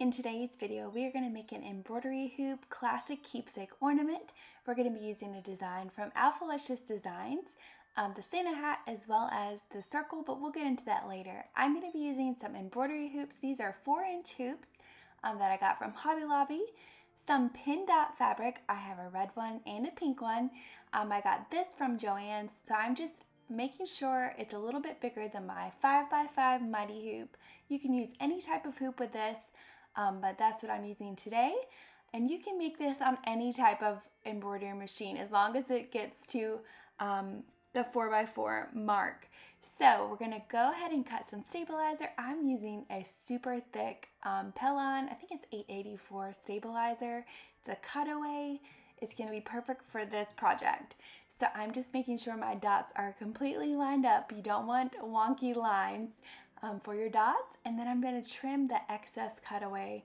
In today's video, we are going to make an embroidery hoop classic keepsake ornament. We're going to be using a design from Alphalicious Designs, the Santa hat as well as the circle, but we'll get into that later. I'm going to be using some embroidery hoops. These are 4-inch hoops that I got from Hobby Lobby. Some pin dot fabric. I have a red one and a pink one. I got this from JOANN, so I'm just making sure it's a little bit bigger than my 5x5 mighty hoop. You can use any type of hoop with this, but that's what I'm using today. And you can make this on any type of embroidery machine as long as it gets to the 4x4 mark. So we're gonna go ahead and cut some stabilizer. I'm using a super thick Pellon, I think it's 884 stabilizer. It's a cutaway. It's gonna be perfect for this project. So I'm just making sure my dots are completely lined up. You don't want wonky lines for your dots. And then I'm gonna trim the excess cutaway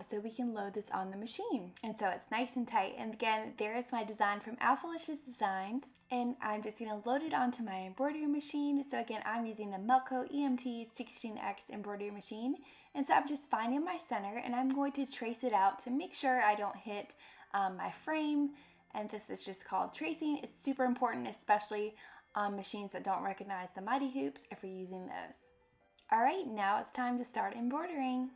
so we can load this on the machine. And so it's nice and tight. And again, there is my design from Alphalicious Designs. And I'm just gonna load it onto my embroidery machine. So again, I'm using the MELCO EMT 16X embroidery machine. And so I'm just finding my center and I'm going to trace it out to make sure I don't hit my frame. And this is just called tracing. It's super important, especially on machines that don't recognize the mighty hoops if we're using those. All right, now it's time to start embroidering.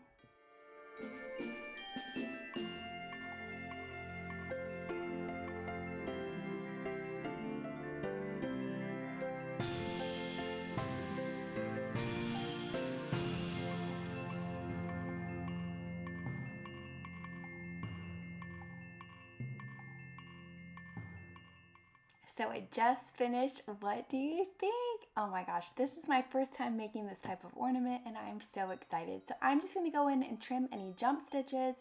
So I just finished. What do you think? Oh my gosh, this is my first time making this type of ornament and I'm so excited. So I'm just gonna go in and trim any jump stitches.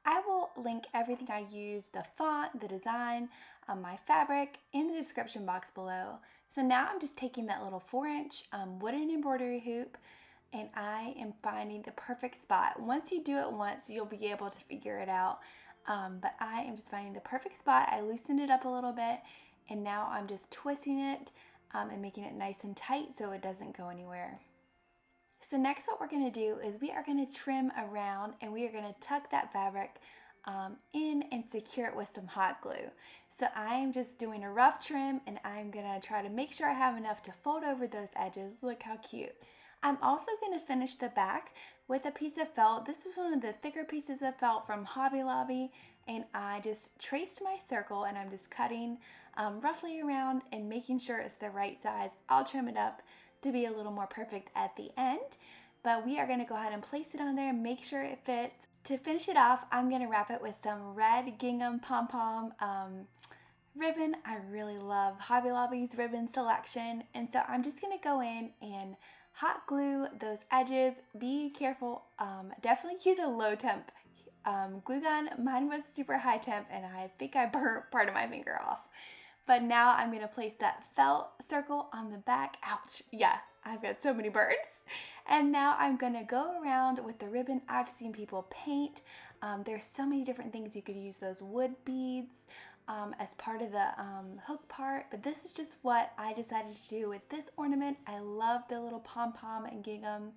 I will link everything I use, the font, the design, my fabric in the description box below. So now I'm just taking that little 4-inch wooden embroidery hoop and I am finding the perfect spot. Once you do it once, you'll be able to figure it out. But I am just finding the perfect spot. I loosened it up a little bit. And now I'm just twisting it and making it nice and tight so it doesn't go anywhere. So next what we're gonna do is we are gonna trim around and we are gonna tuck that fabric in and secure it with some hot glue. So I am just doing a rough trim and I'm gonna try to make sure I have enough to fold over those edges. Look how cute. I'm also gonna finish the back with a piece of felt. This was one of the thicker pieces of felt from Hobby Lobby and I just traced my circle and I'm just cutting roughly around and making sure it's the right size. I'll trim it up to be a little more perfect at the end, but we are gonna go ahead and place it on there, make sure it fits. To finish it off, I'm gonna wrap it with some red gingham pom-pom ribbon. I really love Hobby Lobby's ribbon selection, and so I'm just gonna go in and hot glue those edges. Be careful, definitely use a low temp glue gun. Mine was super high temp and I think I burnt part of my finger off. But now I'm gonna place that felt circle on the back. Ouch, yeah, I've got so many burns. And now I'm gonna go around with the ribbon. I've seen people paint. There's so many different things you could use, those wood beads as part of the hook part, but this is just what I decided to do with this ornament. I love the little pom-pom and gingham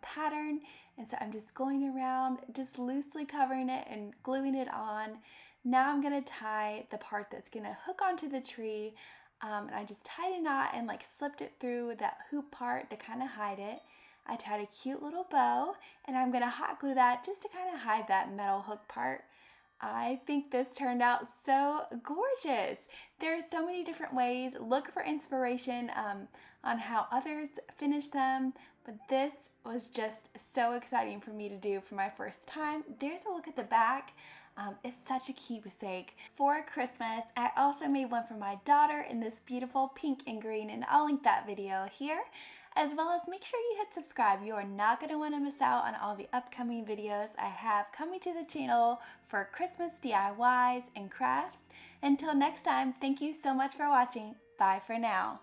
pattern, and so I'm just going around just loosely covering it and gluing it on. Now I'm gonna tie the part that's gonna hook onto the tree, and I just tied a knot and like slipped it through that hoop part to kind of hide it. I tied a cute little bow and I'm gonna hot glue that just to kind of hide that metal hook part. I think this turned out so gorgeous. There are so many different ways. Look for inspiration on how others finish them, but this was just so exciting for me to do for my first time. There's a look at the back. It's such a keepsake for Christmas. I also made one for my daughter in this beautiful pink and green, and I'll link that video here. As well as make sure you hit subscribe. You are not going to want to miss out on all the upcoming videos I have coming to the channel for Christmas DIYs and crafts. Until next time, thank you so much for watching. Bye for now.